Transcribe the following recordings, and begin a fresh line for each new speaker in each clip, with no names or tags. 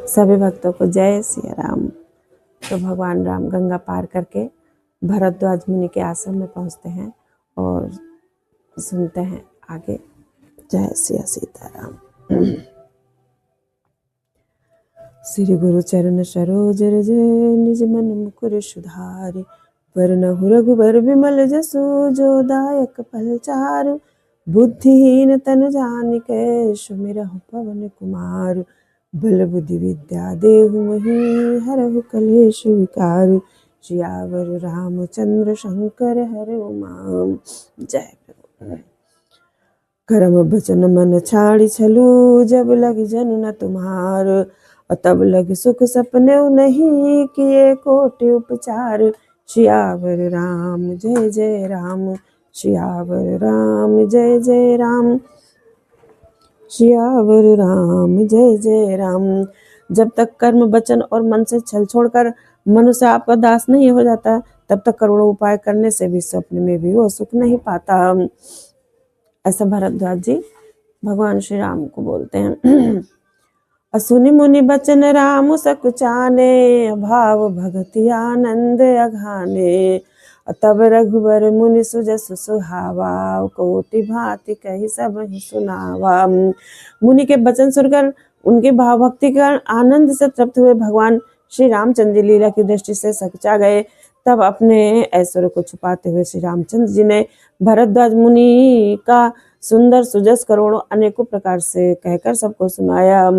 सभी भक्तों को जय सिया राम। तो भगवान राम गंगा पार करके भरद्वाज मुनि के आश्रम में पहुंचते हैं और सुनते हैं आगे। जय सिया सीताराम। श्री गुरु चरण सरोज रज निज मन मुकुर सुधारि, वरनहु रघुबर विमल जसु जो दायक फल चारु। बुद्धिहीन तनु जानिके सुमिरहु पवन कुमार, बल बुद्धि विद्या देहु मोहि हरहु कलेश विकार। सियावर रामचंद्र शंकर हरे उमा। जय प्रभु। करम बचन मन छाड़ी छलु, जब लग जनु न तुम्हार। तब लग सुख सपने नहीं, किए कोटि उपचार। सियावर राम जय जय राम, सियावर राम जय जय राम, सियावर राम जय जय राम। जब तक कर्म वचन और मन से छल छोड़कर मनुष्य आपका दास नहीं हो जाता, तब तक करोड़ों उपाय करने से भी स्वप्न में भी वो सुख नहीं पाता। ऐसा भरद्वाज जी भगवान श्री राम को बोलते हैं। असुनि मुनि बचन राम सकुचाने, भाव भगति आनंद अघाने। तब रघुबर मुनि सुजसु सुहावा, कोटि भांति कहि सब ही सुनावा। मुनि के वचन सुनकर उनके भाव भक्ति का आनंद से तृप्त हुए भगवान श्री रामचंद्र जी लीला की दृष्टि से सकुचा गए। तब अपने ऐश्वर्य को छुपाते हुए श्री रामचंद्र जी ने भरद्वाज मुनि का सुंदर सुजस करोड़ों अनेकों प्रकार से कहकर सबको सुनाया।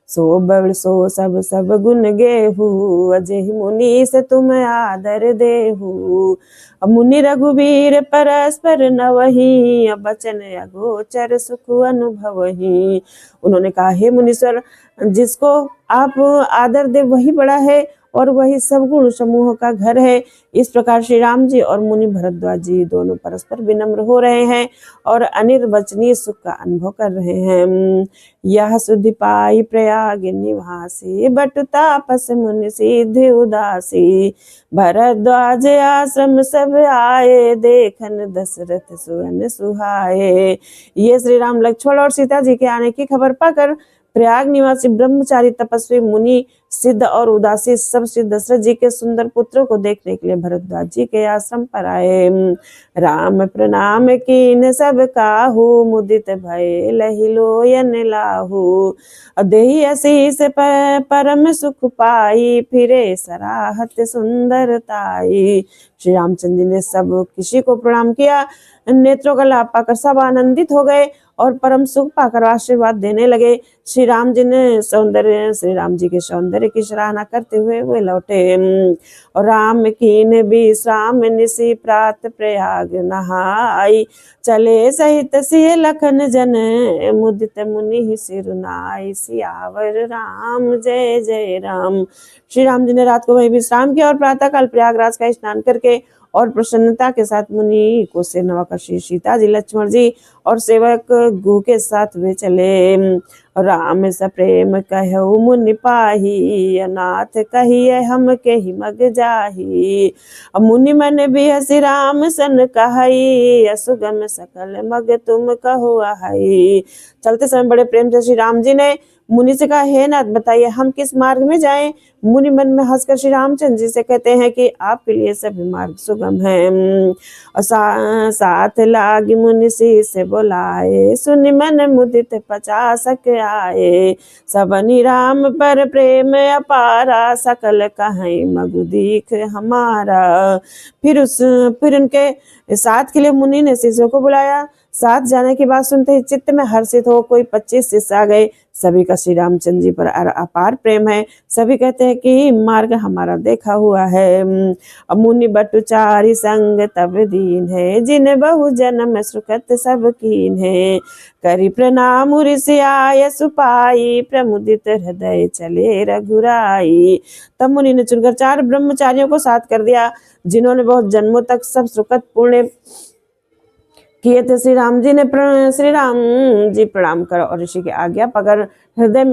सो बड़ सो सब गुण गेहू, अजहि मुनि से तुम आदर देहू। मुनि रघुबीर परस्पर नवहि, बचन अगोचर सुख अनुभवहि। उन्होंने कहा, हे मुनीश्वर, जिसको आप आदर दे वही बड़ा है और वही सब गुण समूह का घर है। इस प्रकार श्री राम जी और मुनि भरद्वाज जी दोनों परस्पर विनम्र हो रहे हैं और अनिर्वचनीय सुख का अनुभव कर रहे हैं। यह सुधि पाई प्रयाग निवासी, बट तापस मुनि सिद्धि उदासी। भरद्वाज आश्रम सब आए, देखन दशरथ सुवन सुहाए। ये श्री राम लक्ष्मण और सीता जी के आने की खबर पाकर प्रयाग निवासी ब्रह्मचारी तपस्वी मुनि सिद्ध और उदासी सब श्री दशरथ जी के सुंदर पुत्रों को देखने के लिए भरद्वाज जी के आश्रम पर आए। राम प्रणाम कीन सब काहू, मुदित भय लहि लोयन लाहू। देहि आशीष परम सुख पाई, फिरे सराहत सुंदरताई। श्री रामचंद्र जी ने सब किसी को प्रणाम किया, नेत्रों का लाभ पाकर सब आनंदित हो गए और परम सुख पाकर आशीर्वाद देने लगे। श्री राम जी के सौंदर्य की सराहना करते हुए वे लौटे। और राम कीन विश्राम निशि प्रात प्रयाग नहाई, चले सहित सिय लखन जन, मुदित मुनि सिरुनाई। सियावर राम जय जय राम। श्री राम जी ने रात को वही विश्राम किया और प्रातःकाल प्रयागराज का स्नान करके और प्रसन्नता के साथ मुनि को से नवाकर श्री सीता जी, लक्ष्मण जी और सेवक गु के साथ वे चले। राम स प्रेम कहु मुनि पाही, अनाथ कहिए हम के ही मग जाही। मुनि मन भी हसी राम सन कहई, असुगम सकल मग तुम कहो आहई। चलते समय बड़े प्रेम से श्री राम जी ने मुनि से कहा, हे नाथ, बताइए हम किस मार्ग में जाएं। मुनि मन में हंसकर श्री रामचंद्र जी से कहते हैं कि आपके लिए सभी मार्ग सुगम है। साथ लागी मुनि से बोलाए, सुनि मन मुदित 50 आए। सबनि राम पर प्रेम अपारा, सकल कहीं मगु दीख हमारा। फिर उनके साथ के लिए मुनि ने शिष्यों को बुलाया। साथ जाने की बात सुनते ही चित्त में हर्षित हो कोई 25 शिष्य आ गए। सभी का श्री रामचंद्र जी पर अपार प्रेम है। सभी कहते हैं कि मार्ग हमारा देखा हुआ है। मुनि बटुचारी संग तब दीन है, जिन बहु जन्म सुखत सब कीन है। करी प्रणाम ऋषि आय सुपाई, प्रमुदित हृदय चले रघुराई। तब मुनि ने चुनकर 4 ब्रह्मचारियों को साथ कर दिया, जिन्होंने बहुत जन्मों तक सब सुखत पुण्य किए थे। श्री राम जी प्रणाम कर और ऋषि की आज्ञा पकड़ हृदय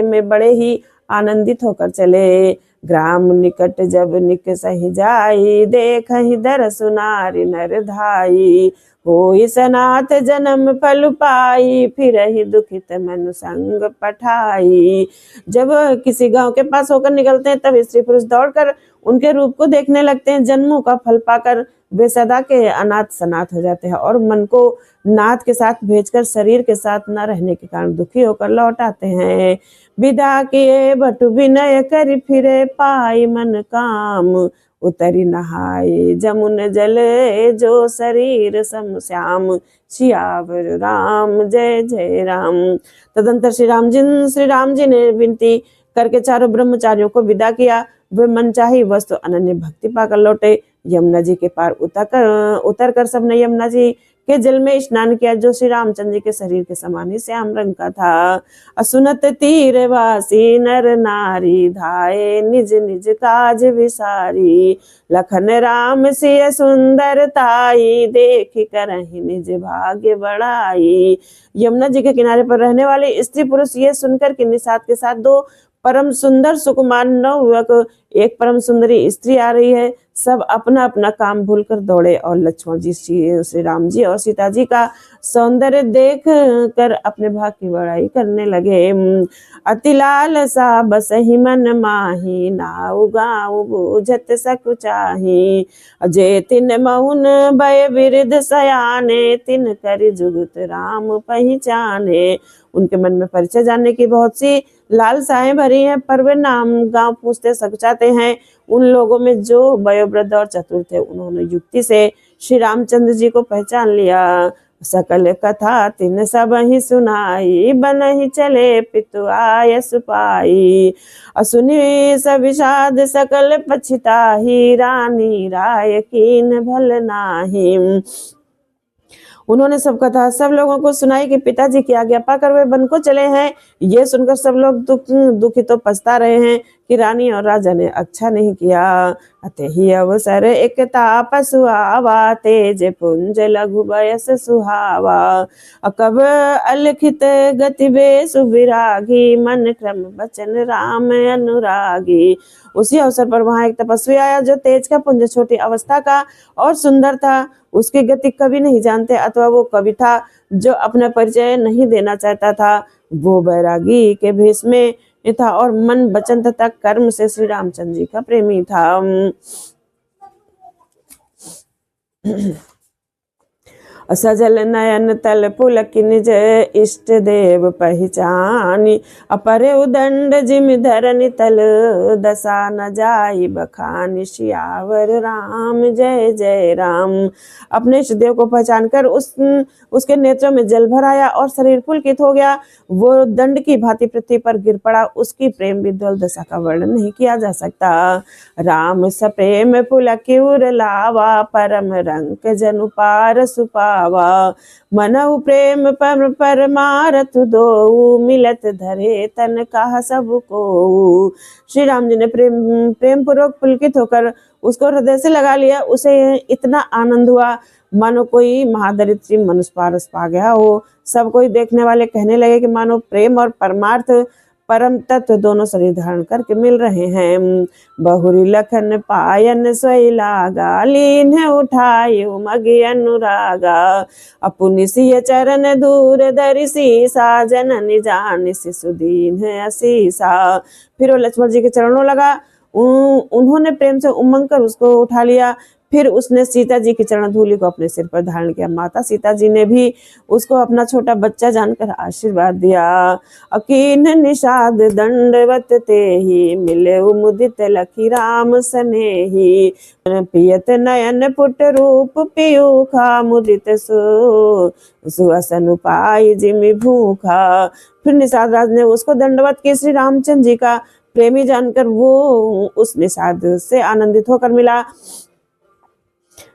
में बड़े ही आनंदित होकर चले। ग्राम निकट जब निक सही जाई, देखहि दरसु नारी नर धाई। होई सनाथ जन्म फल पाई, फिरहि दुखित मन संग पठाई। जब किसी गांव के पास होकर निकलते हैं तब स्त्री पुरुष दौड़कर उनके रूप को देखने लगते हैं। जन्मों का फल पाकर वे सदा के अनाथ सनाथ हो जाते हैं और मन को नाथ के साथ भेजकर शरीर के साथ न रहने के कारण दुखी होकर लौट आते हैं। विदा किए बटु विनय करि फिरे, पाई मन काम उतरी नहाए। जमुन जले जो शरीर सम श्याम, सियावर राम जय जय राम। तदंतर श्री राम जी ने विनती करके चारों ब्रह्मचारियों को विदा किया। वे मनचाही वस्तु अनन्य भक्ति पाकर लौटे। यमुना जी के पार उतर कर सबने यमुना जी के जल में स्नान किया, जो श्री रामचंद्र जी के शरीर के समान ही श्याम रंग का था। असुनत तीरवासी नर नारी, धाये निज निज काज विसारी। लखन राम सिय सुंदर ताई, देख करहि निज भाग्य बढ़ाई। यमुना जी के किनारे पर रहने वाले स्त्री पुरुष ये सुनकर कि निषाद के साथ दो परम सुंदर सुकुमार नवयुवक, एक परम सुंदरी स्त्री आ रही है, सब अपना अपना काम भूलकर दौड़े और लक्ष्मण जी, श्री राम जी और सीता जी का सौंदर्य देख कर अपने भाग की बड़ाई करने लगे। अति लाल सा बसहि मन माही, नाउ गाँव बूझत सकुचाही। जे तिन मौन भय विरुद्ध सयाने, तिन कर जुगत राम पहचाने। उनके मन में परिचय जानने की बहुत सी लालसाएं भरी हैं, पर वे नाम गांव पूछते सकुचाते हैं। उन लोगों में जो वयोवृद्ध और चतुर थे, उन्होंने युक्ति से श्री रामचंद्र जी को पहचान लिया। सकल कथा तिन सब ही सुनाई, बन ही चले पितु आय सुपाई। असुनि सविषाद सकल पछिताही, रानी राय कीन भल नाही। उन्होंने सब कथा सब लोगों को सुनाई कि पिताजी की आज्ञा पाकर वे वन को चले हैं। ये सुनकर सब लोग दुखी तो पछता रहे हैं कि रानी और राजा ने अच्छा नहीं किया। अते ही अवसर एक तापसु आवा, तेज पुंज लघु बयस सुहावा। कब अलखित गति बेसु विरागी, मन क्रम बचन राम अनुरागी। उसी अवसर पर वहां एक तपस्वी आया जो तेज का पुंज, छोटी अवस्था का और सुंदर था। उसकी गति कभी नहीं जानते, अथवा वो कवि था जो अपना परिचय नहीं देना चाहता था। वो बैरागी के भेष में था और मन वचन तथा कर्म से श्री रामचंद्र जी का प्रेमी था। सजल नयन तल पुलक निज इष्ट देव पहचानी। अपरे उदंड जिम धरनि तल, दशा न जाई बखानी। सियावर राम जय जय राम। अपने इष्ट देव को पहचान कर उसके नेत्रों में जल भर आया और शरीर पुलकित हो गया। वो दंड की भांति पृथ्वी पर गिर पड़ा। उसकी प्रेम विद्वल दशा का वर्णन नहीं किया जा सकता। राम सप्रेम पुलक उर लावा, परम रंक जनु पार सुपावा। मनहु प्रेम परमारथ दो, मिलत धरे तन कहा सबको। श्री राम जी ने प्रेम पूर्वक पुलकित होकर उसको हृदय से लगा लिया। उसे इतना आनंद हुआ मानो कोई महादरिद्री मनुष्य पारस पा गया हो। सब कोई देखने वाले कहने लगे कि मानो प्रेम और परमार्थ परम तत्व दोनों शरीर धारण करके मिल रहे हैं। बहुरी लखन पायन सोई लागा, लीन उठाई मगी अनुरागा। अपुनि सिय चरण दूर धरि सीसा, जननी जान शिशुदीन है असीसा। फिर वो लक्ष्मण जी के चरणों लगा। उन्होंने प्रेम से उमंग कर उसको उठा लिया। फिर उसने सीता जी की चरण धूलि को अपने सिर पर धारण किया। माता सीता जी ने भी उसको अपना छोटा बच्चा जानकर आशीर्वाद दिया। अकीन निषाद दंडवत तेहि, मिले मुदित लखी राम सनेहि। पियत नयन पुट रूप पीयूखा, मुदित सुअसन पाई जिमि भूखा। फिर निषाद राज ने उसको दंडवत की। श्री रामचंद्र जी का प्रेमी जानकर वो उस निषाद से आनंदित होकर मिला।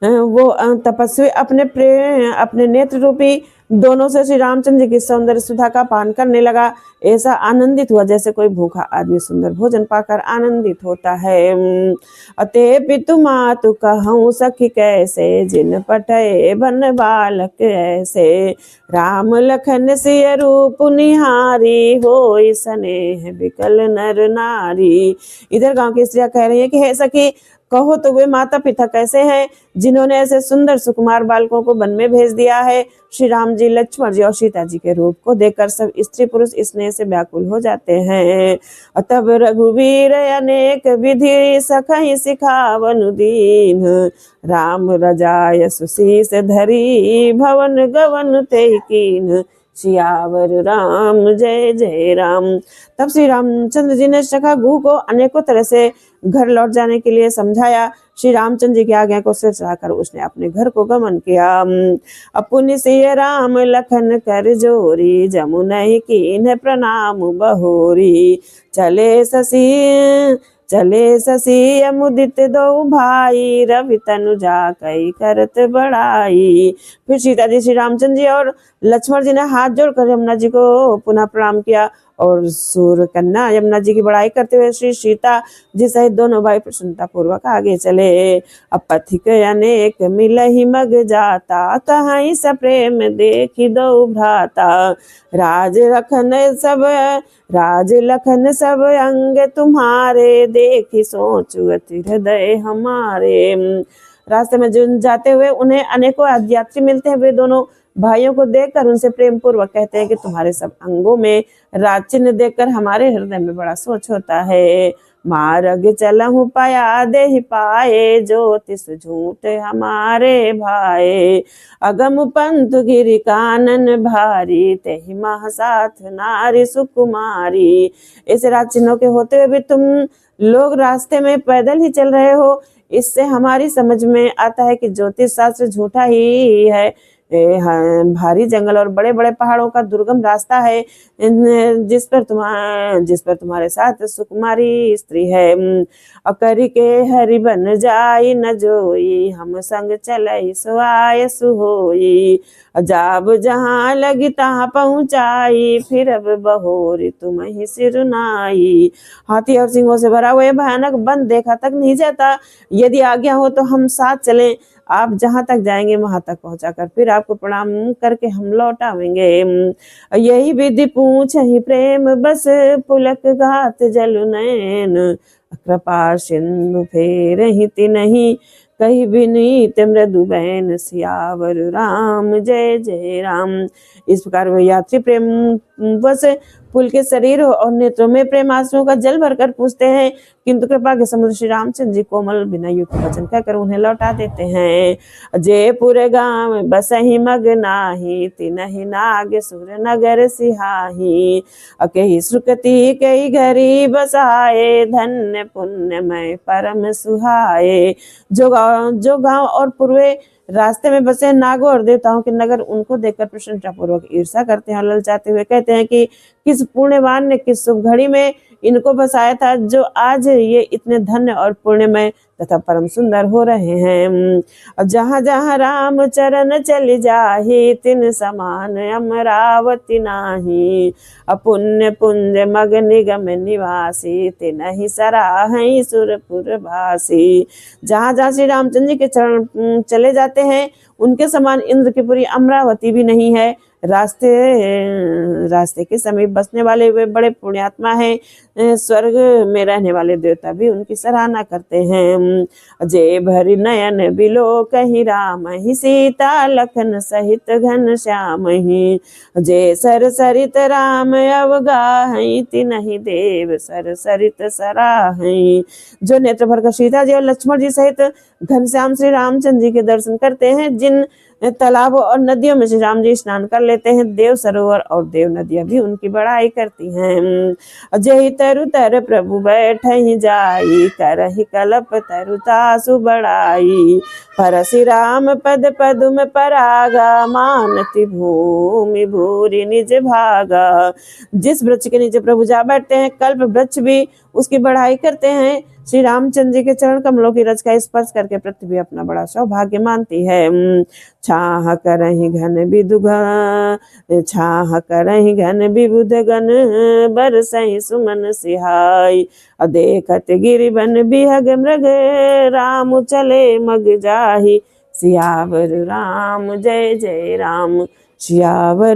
वो तपस्वी अपने नेत्र रूपी दोनों से श्री रामचंद्र जी की सौंदर्य सुधा का पान करने लगा। ऐसा आनंदित हुआ जैसे कोई भूखा आदमी सुंदर भोजन पाकर आनंदित होता है। अते पितु मातु कहूँ सखी कैसे, जिन पठे बन बालक ऐसे। राम लखन सिय रूप निहारी, होई स्नेह बिकल नर नारी। इधर गांव की स्त्रियां कह रही है कि हे सखी, कहो तो वे माता पिता कैसे हैं जिन्होंने ऐसे सुंदर सुकुमार बालकों को वन में भेज दिया है। श्री राम जी, लक्ष्मण जी और सीता जी के रूप को देखकर सब स्त्री पुरुष स्नेह से व्याकुल हो जाते हैं। तब रघुवीर अनेक विधि सखहि सिखावन दीन, राम रजाय सुशीस धरी, भवन गवन ते कीन। सियावर राम जय जय राम। तब श्री रामचंद्र जी ने सखा गुह को अनेकों तरह से घर लौट जाने के लिए समझाया। श्री रामचंद्र जी की आज्ञा को सिर चढ़ाकर उसने अपने घर को गमन किया। अपुनि सिय राम लखन कर जोरी, जमुना कीन प्रणाम बहोरी। चले शशि मुदित दो भाई, रवि तनुजा कई करत बड़ाई। फिर सीता जी, श्री रामचंद्र जी और लक्ष्मण जी ने हाथ जोड़कर यमुना जी को पुनः प्रणाम किया और सूर्य कन्या यमुना जी की बड़ाई करते हुए श्री सीता जी सहित दोनों भाई प्रसन्नता पूर्वक आगे चले। अब पथिक अनेक मिलहि मग जाता, कहीं स प्रेम देखी दो भ्राता। राज लखन सब अंग तुम्हारे, देखी सोचु अति हृदय हमारे। रास्ते में जो जाते हुए उन्हें अनेकों यात्री मिलते हैं। वे दोनों भाइयों को देखकर उनसे प्रेम पूर्वक कहते हैं कि तुम्हारे सब अंगों में राज चिन्ह देखकर हमारे हृदय में बड़ा सोच होता है। मार्ग चलहु पाया देहि पाए, ज्योतिष झूठ हमारे भाए। अगम पंथ गिरि कानन भारी, तेहि मह साथ नारी सुकुमारी। ऐसे राज चिन्हों के होते हुए भी तुम लोग रास्ते में पैदल ही चल रहे हो, इससे हमारी समझ में आता है कि ज्योतिष शास्त्र झूठा ही है। भारी जंगल और बड़े बड़े पहाड़ों का दुर्गम रास्ता है, जिस पर तुम्हारे साथ सुकुमारी स्त्री है। अकरी के हरि बन जाई न जोई, हम संग चलई सुआय सुहोई। जाब जहाँ लगी तहाँ पहुँचाई, फिर अब बहोरी तुम ही सिरनाई। हाथी और सिंहों से भरा हुआ भयानक वन देखा तक नहीं जाता। यदि आज्ञा हो तो हम साथ चलें। आप जहाँ तक जाएंगे वहां तक पहुंचाकर फिर आपको प्रणाम करके हम लौट आवेंगे। यही विधि पूछ ही प्रेम बस, पुलक घात जल नयन। कृपा सिंधु फेर ही नहीं, कही विनीत मृदु बैन। सियावर राम जय जय राम। इस प्रकार वह यात्री प्रेम बस पुल के शरीर और नेत्रों में प्रेम आंसुओं का जल भरकर पूछते हैं, किंतु कृपा के समुद्र श्री रामचंद्र जी कोमल बिना युक्त वचन कहकर उन्हें लौटा देते हैं। जयपुर गांव बसहि मग नाही, तिनहि नाग सुर नगर सिहाही। अकेहि सुकृति कई घरी बसाए, धन्य पुण्यमय परम सुहाए। जो गांव और पूर्वे रास्ते में बसे नागों और देवताओं के नगर उनको देखकर प्रशंसा पूर्वक ईर्षा करते हैं और ललचाते हुए कहते हैं कि किस पुण्यवान ने किस शुभ घड़ी में इनको बसाया था, जो आज ये इतने धन्य और पुण्यमय तथा परम सुंदर हो रहे हैं। जहाँ जहाँ राम चरण चल जाहि, तिन समान अमरावती नाही। अपुण्य पुंज मग निगम निवासी, तिनहि सराहि सुरपुर भासी। जहाँ जहाँ श्री रामचंद्र जी के चरण चले जाते हैं उनके समान इंद्र की पुरी अमरावती भी नहीं है। रास्ते के समीप बसने वाले वे बड़े पुण्यात्मा हैं। स्वर्ग में रहने वाले देवता भी उनकी सराहना करते हैं। जय भरि नयन बिलो कहीं राम ही, सीता लखन सहित घन श्याम ही। जय सर सरित राम अवगाहि, तिनहि देव सर सरित सराहि। जो नेत्र भरकर सीता जी और लक्ष्मण जी सहित घनश्याम श्री रामचंद्र जी के दर्शन करते हैं, जिन तालाबों और नदियों में श्री राम जी स्नान कर लेते हैं, देव सरोवर और देव नदियां भी उनकी बड़ाई करती हैं। जय तरु तर प्रभु बैठहि जाई, करहि कलप तरु तासु बड़ाई। परसि राम पद पदुम परागा, मानति भूमि भूरि निज भागा। जिस वृक्ष के नीचे प्रभु जा बैठते हैं, कल्प वृक्ष भी उसकी बढ़ाई करते हैं। श्री रामचंद्र जी के चरण कमलों की रज का स्पर्श करके पृथ्वी अपना बड़ा सौभाग्य मानती है। छाह करहि घन छाह करहि घन विबुध गण बरसहि सुमन सिहाई। देखत गिरिवन बिहग मृग राम चले मग जाहि। सियावर राम जय जय राम। सियावर